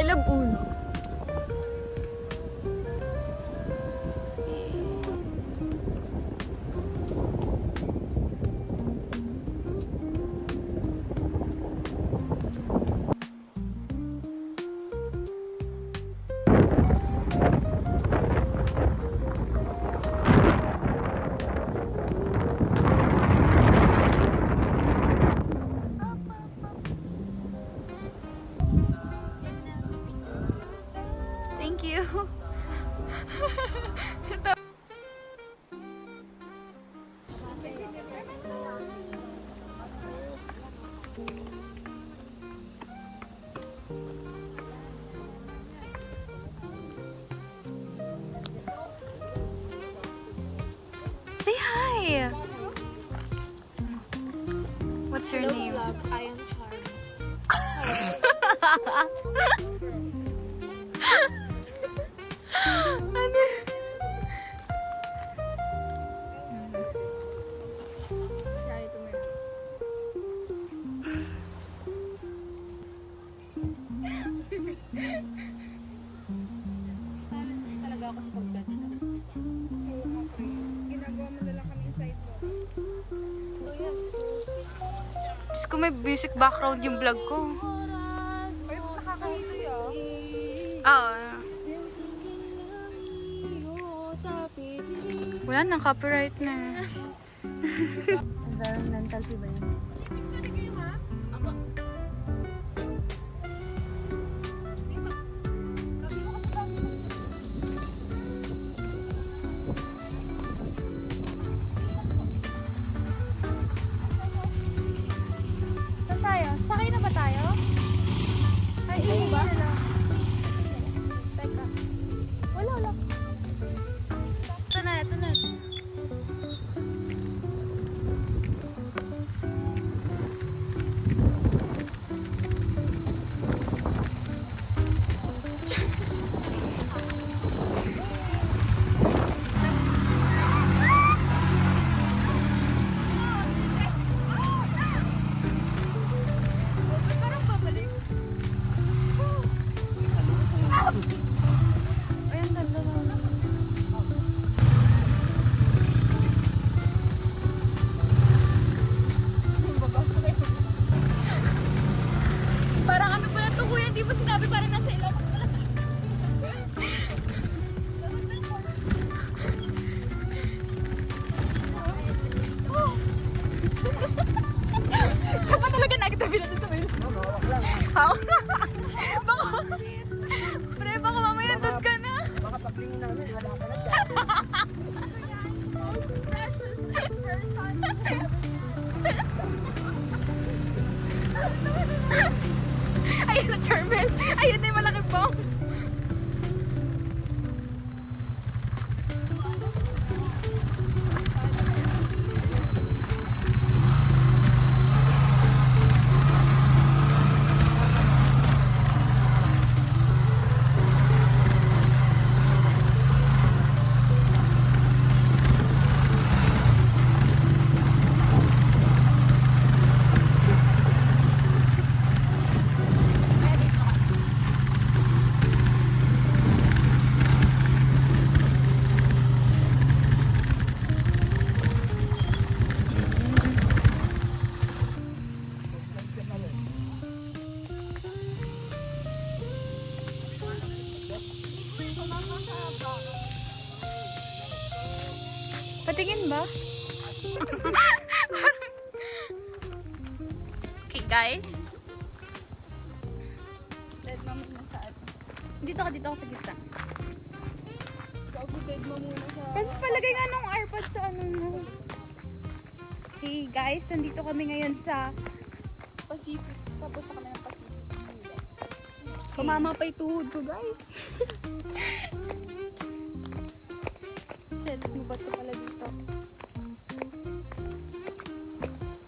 love Uno. Thank you. Say hi. What's your name? I am Charm. Ano? Talaga ako sa pagganito. Ginagawa mo na lang kami side mo. Oh yes. Diyos ko, may music background yung vlog ko. Ay, nakakahilo yun. Oo. Wala nang copyright na. Environmental ba yun? Saan tayo? Sakay na ba tayo? Ay, hindi ba? Teka. Wala. Ito na. Parang babalik. Ay, ang ganda naman. Parang ano ba na ito, kuya? Hindi mo sinabi parang nasa Ilocos pala tayo. Siya pa talaga nagtabi na sa may hawak lang. Baka, pre, baka mamaya nandun ka na. Baka paglingin namin, wala ka na dyan. Precious person. Ayun na, Charmel. Ayun na yung malaki bong. Patingin ba? Okay, guys. Dead mom muna sa atin. Dito ka sa gitna. Gago, dead mom muna sa... Kasi palagay nga nung AirPod sa ano no. Okay, guys. Nandito kami ngayon sa... Pacific. Papunta kami ng Pacific. Pamama pa yung tuhod ko, guys. Set mo ba ito pala dito?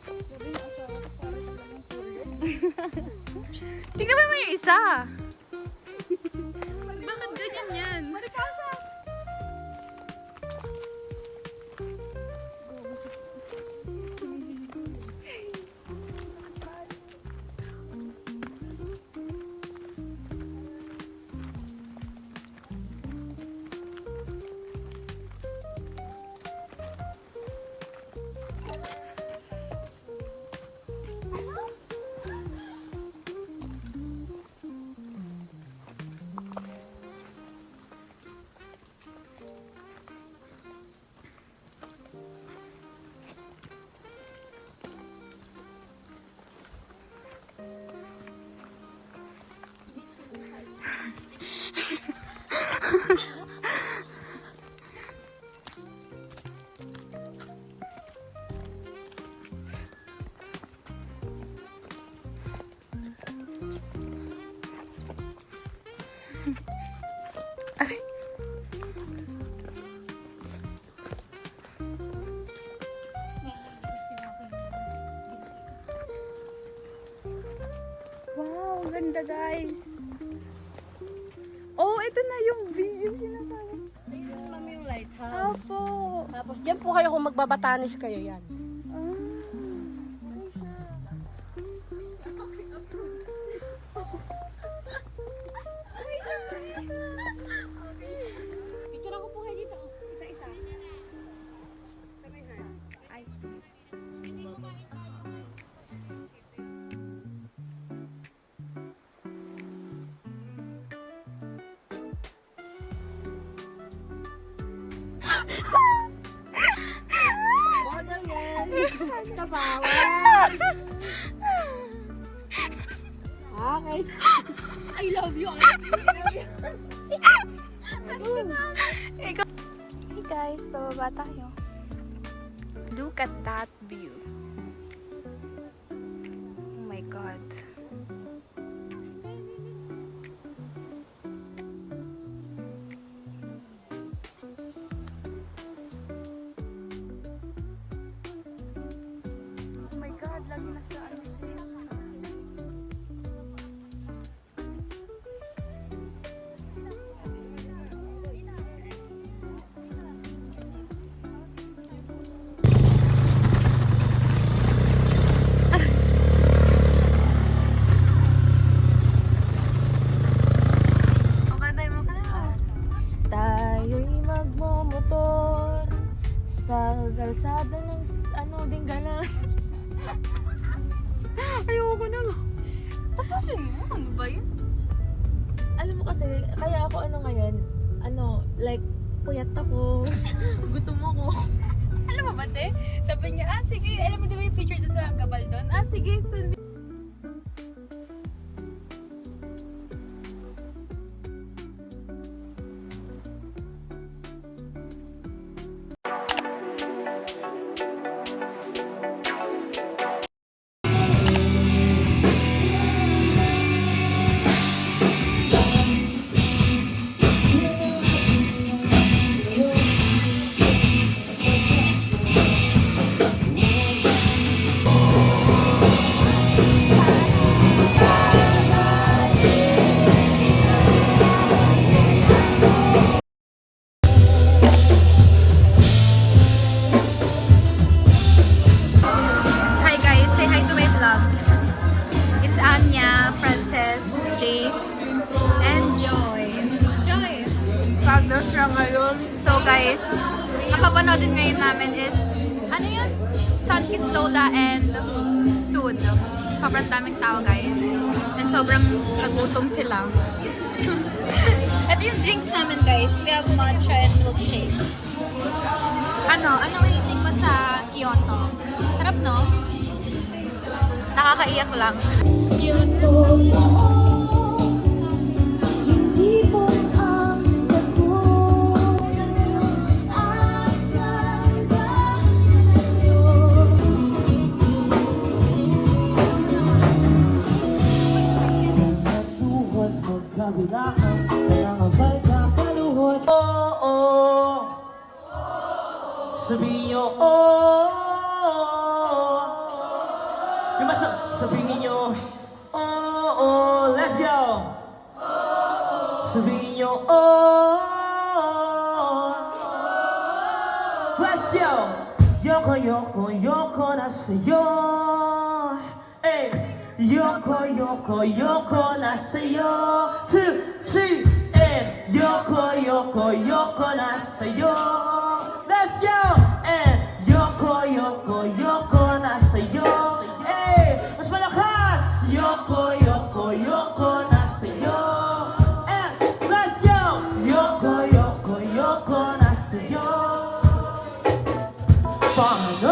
Sabi yung asawa ko, parang sa lang courier. Tingnan mo naman yung isa. Bakit ganyan yan? Maripasa! Aray. Wow, ganda guys. Oh, ito na yung view yung sinasabi. Ayun ma'am yung lighthouse. Apo. Tapos dyan po kayo kung magbabatanis kayo yan. Ah. Picture ako po kayo dito. Isa-isa. I see. Bawal yan. Kabawal. Okay. I love you. Hey guys, bababa tayo. Look at that view. Oh my god. Oh my god, lagi nasa ano sis. Okay tayo makalakas. Tayo'y magmomotor sa kalsada ng Dinggalan. Ayoko na. Tapusin mo, ano ba yun? Alam mo kasi, kaya ako ngayon, like, puyat ako, gutom ako. Alam mo ba, te? Sabi niya, sige, alam mo di ba yung picture doon sa Gabaldon? Sige, send me. Hi guys, say hi to my vlog. It's Anya, Frances, Jace, and Joy. Joy! Pagod siya ngayon. So guys, ang papanoodin ngayon namin is, ano yun? Sunkiss Lola and Soon. Sobrang daming tao guys. And sobrang nagutom sila. Ito yung drinks namin guys. We have matcha and milkshake. Anong rating mo sa Kyoto? Sarap, no? Nakakaiyak lang. Hindi po ang sagot. Asal ba sa'yo? Luhod magkabilaan, nangabay ka paluhod. Oo, sabihin nyo, yung mas sabihin nyo, let's go. Sabihin nyo, let's go. Yoko, yoko, yoko na sa'yo. Hey. Yoko, yoko, yoko na sa'yo. 2, 3, and yoko, yoko, yoko na sa'yo. Let's go! And yoko, yoko, yoko na sa'yo. Hey, mas malakas! Yoko, yoko, yoko na sa'yo. And let's go! Yoko, yoko, yoko na sa'yo. Paano